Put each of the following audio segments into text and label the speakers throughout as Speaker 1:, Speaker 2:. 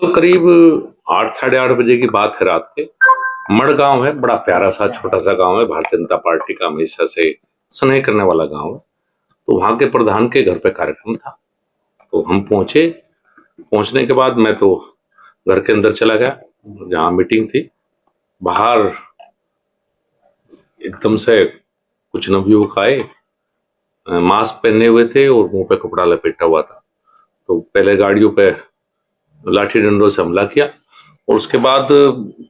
Speaker 1: तो करीब 8 साढ़े 8 बजे की बात है रात के। मड़ गांव है, बड़ा प्यारा सा छोटा सा गांव है, भारतीय जनता पार्टी का हमेशा से स्नेह करने वाला गांव है। तो वहां के प्रधान के घर पे कार्यक्रम था, तो हम पहुंचे। पहुंचने के बाद मैं तो घर के अंदर चला गया जहां मीटिंग थी। बाहर एकदम से कुछ नवयुवक आए, मास्क पहने हुए थे और मुंह पे कपड़ा लपेटा हुआ था। तो पहले गाड़ियों पे लाठी डंडों से हमला किया और उसके बाद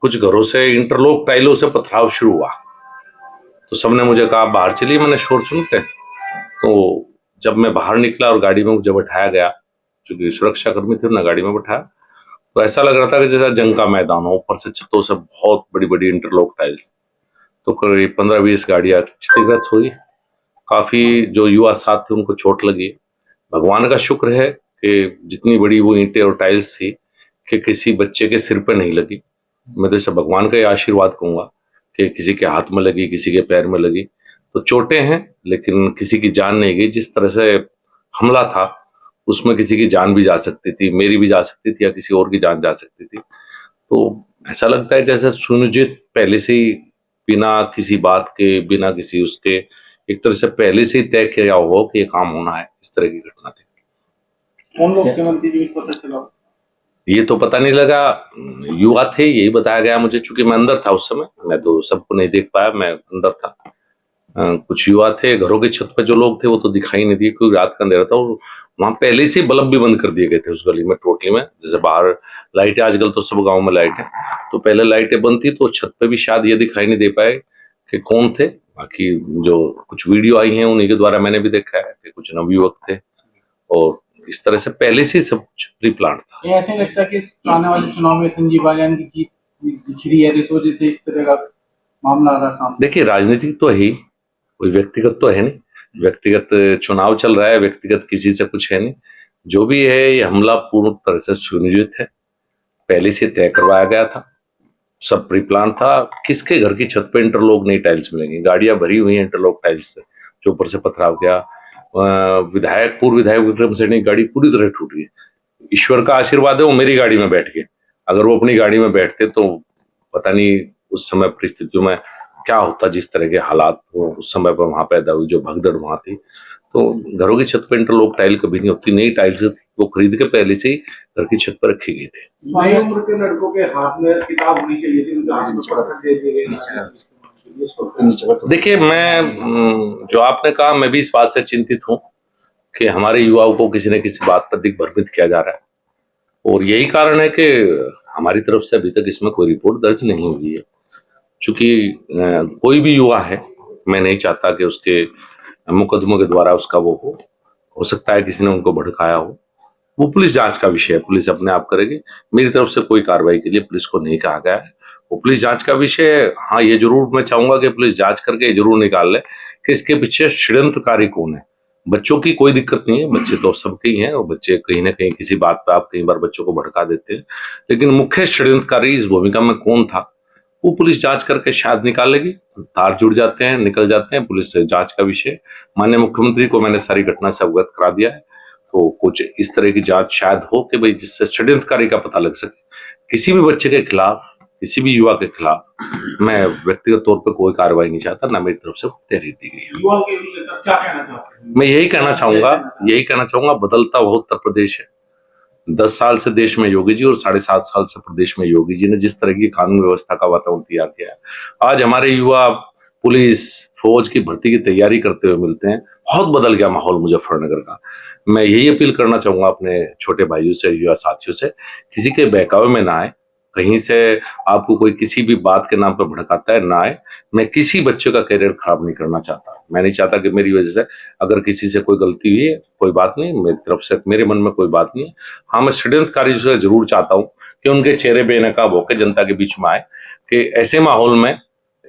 Speaker 1: कुछ घरों से इंटरलॉक टाइलों से पथराव शुरू हुआ। तो सबने मुझे कहा बाहर चलिए, मैंने शोर सुनते। तो जब मैं बाहर निकला और गाड़ी में मुझे बैठाया गया, क्योंकि सुरक्षा कर्मी थे, उन्हें गाड़ी में बैठाया, तो ऐसा लग रहा था कि जैसा जंग का मैदान हो। ऊपर से छतों से बहुत बड़ी बड़ी इंटरलॉक टाइल्स। तो करीब 15-20 गाड़ियां क्षतिग्रस्त हुई। काफी जो युवा साथ थे उनको चोट लगी। भगवान का शुक्र है कि जितनी बड़ी वो ईंटें और टाइल्स थी कि किसी बच्चे के सिर पे नहीं लगी। मैं तो इसे भगवान का ही आशीर्वाद कहूंगा कि किसी के हाथ में लगी, किसी के पैर में लगी। तो चोटें हैं लेकिन किसी की जान नहीं गई। जिस तरह से हमला था उसमें किसी की जान भी जा सकती थी, मेरी भी जा सकती थी या किसी और की जान जा सकती थी। तो ऐसा लगता है जैसे सुनियोजित पहले से ही, बिना किसी बात के, बिना किसी उसके, एक तरह से पहले से ही तय किया हो कि ये काम होना है। इस तरह की घटना थी।
Speaker 2: कौन लोग थे मंत्री जी, पता चला?
Speaker 1: ये तो पता नहीं लगा, युवा थे यही बताया गया मुझे, चूंकि मैं अंदर था उस समय, मैं तो सबको नहीं देख पाया, मैं अंदर था। कुछ युवा थे। घरों की छत पे जो लोग थे वो तो दिखाई नहीं दिए क्योंकि रात का अंधेरा था और वहां पहले से बल्ब भी बंद कर दिए गए थे उस गली में, टोटली में। जैसे बाहर लाइटें, आजकल तो सब गाँव में लाइट है, तो पहले लाइटें बंद थी, तो छत पे भी शायद ये दिखाई नहीं दे पाए कि कौन थे। बाकी जो कुछ वीडियो आई हैं उन्हीं के द्वारा मैंने भी देखा है कि कुछ नवयुवक थे और इस तरह से पहले से सब कुछ प्री प्लान था।
Speaker 2: ऐसे लगता है कि आने वाले चुनाव में संजीव बालियान की जीत दिख रही है, इस वजह से इस तरह का मामला आ रहा सामने।
Speaker 1: देखिए, राजनीति तो है ही, कोई व्यक्तिगत तो है नहीं। व्यक्तिगत चुनाव चल रहा है, व्यक्तिगत किसी से कुछ है नहीं। जो भी है ये हमला पूर्ण तरह से सुनियोजित है, पहले से तय करवाया गया था, सब प्री प्लान था। किसके घर की छत पे इंटरलॉक नहीं टाइल्स मिलेंगी? गाड़ियां भरी हुई इंटरलॉक टाइल्स से, जो ऊपर से पथराव किया। पूर्व विधायक विक्रम सैनी की गाड़ी पूरी तरह टूट गई। ईश्वर का आशीर्वाद है वो मेरी गाड़ी में बैठ गए। अगर वो अपनी गाड़ी में बैठते तो पता नहीं उस समय परिस्थितियों में क्या होता, जिस तरह के हालात उस समय पर वहां पैदा हुई, जो भगदड़ वहां थी। तो घरों की छत पर इंटरलॉक टाइल कभी नहीं होती, नई टाइल्स वो खरीद के पहले से ही घर की छत पर रखी गई थी।
Speaker 2: नई उम्र के लड़कों के हाथ में किताब होनी चाहिए थी, उनके हाथ में पढ़कर दे दिए गए।
Speaker 1: देखिए, मैं जो आपने कहा, मैं भी इस बात से चिंतित हूं कि हमारे युवाओं को किसी न किसी बात पर दिग्भ्रमित किया जा रहा है और यही कारण है कि हमारी तरफ से अभी तक इसमें कोई रिपोर्ट दर्ज नहीं हुई है। चूंकि कोई भी युवा है, मैं नहीं चाहता कि उसके मुकदमों के द्वारा उसका वो हो सकता है किसी ने उनको भड़काया हो। वो पुलिस जांच का विषय है, पुलिस अपने आप करेगी। मेरी तरफ से कोई कार्रवाई के लिए पुलिस को नहीं कहा गया है, वो पुलिस जांच का विषय है। हाँ, ये जरूर मैं चाहूंगा कि पुलिस जांच करके जरूर निकाल ले कि इसके पीछे षड्यंत्रकारी कौन है। बच्चों की कोई दिक्कत नहीं है, बच्चे तो सबके ही हैं और बच्चे कहीं ना कहीं किसी बात पे आप कई बार बच्चों को भड़का देते हैं, लेकिन मुख्य षड्यंत्रकारी इस भूमिका में कौन था वो पुलिस जांच करके शायद निकालेगी। तार जुड़ जाते हैं, निकल जाते हैं, पुलिस से जांच का विषय। माननीय मुख्यमंत्री को मैंने सारी घटना से अवगत करा दिया है, तो कुछ इस तरह की जांच शायद हो कि भाई जिससे षड्यंत्रकारी का पता लग सके। किसी भी बच्चे के खिलाफ, किसी भी युवा के खिलाफ मैं व्यक्तिगत तौर पर कोई कार्रवाई नहीं चाहता, ना मेरी तरफ से तहरीर दी गई है।
Speaker 2: युवा के लिए क्या कहना चाहते हैं?
Speaker 1: मैं यही कहना चाहूंगा, बदलता हुआ उत्तर प्रदेश है। 10 साल से देश में योगी जी और 7.5 साल से प्रदेश में योगी जी ने जिस तरह की कानून व्यवस्था का वातावरण तैयार किया है, आज हमारे युवा पुलिस फौज की भर्ती की तैयारी करते हुए मिलते हैं। बहुत बदल गया माहौल मुजफ्फरनगर का। मैं यही अपील करना चाहूंगा अपने छोटे भाइयों से, युवा साथियों से, किसी के बहकावे में ना आए। कहीं से आपको कोई किसी भी बात के नाम पर भड़काता है, ना आए। मैं किसी बच्चे का करियर खराब नहीं करना चाहता। मैं नहीं चाहता कि मेरी वजह से अगर किसी से कोई गलती हुई है, कोई बात नहीं, मेरी तरफ से मेरे मन में कोई बात नहीं है। हाँ, मैं षड्यंत्रकारी से जरूर चाहता हूँ कि उनके चेहरे बेनकाब होकर जनता के बीच में आए, कि ऐसे माहौल में,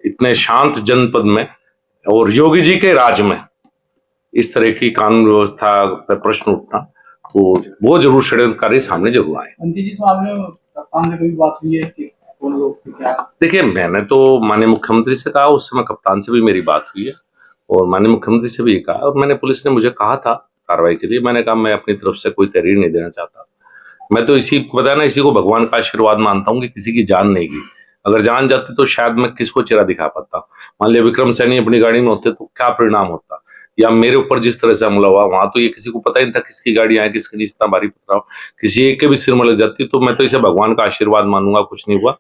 Speaker 1: इतने शांत जनपद में और योगी जी के राज में इस तरह की कानून व्यवस्था पर प्रश्न उठना, तो वो जरूर षड्यंत्रकारी सामने जरूर आए।
Speaker 2: मंत्री जी, सामने कप्तान से कभी बात हुई है कि कौन लोग क्या?
Speaker 1: देखिए, मैंने तो माननीय मुख्यमंत्री से कहा, उस समय कप्तान से भी मेरी बात हुई है और माननीय मुख्यमंत्री से भी कहा, और मैंने, पुलिस ने मुझे कहा था कार्रवाई के लिए, मैंने कहा मैं अपनी तरफ से कोई तहरीर नहीं देना चाहता, मैं तो इसी को बताया ना, इसी को भगवान का आशीर्वाद मानता हूँ कि किसी की जान नहीं गई। अगर जान जाती तो शायद मैं किसको चेहरा दिखा पाता। मान लिया विक्रम सैनी अपनी गाड़ी में होते तो क्या परिणाम होता, या मेरे ऊपर जिस तरह से हमला हुआ वहां तो ये किसी को पता ही नहीं था किसकी गाड़ी आए, किसके लिए इतना भारी पथराव, किसी एक के भी सिर में लग जाती। तो मैं तो इसे भगवान का आशीर्वाद मानूंगा, कुछ नहीं हुआ।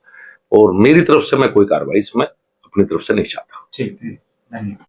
Speaker 1: और मेरी तरफ से मैं कोई कार्रवाई इसमें अपनी तरफ से नहीं चाहता।
Speaker 2: ठीक है, धन्यवाद।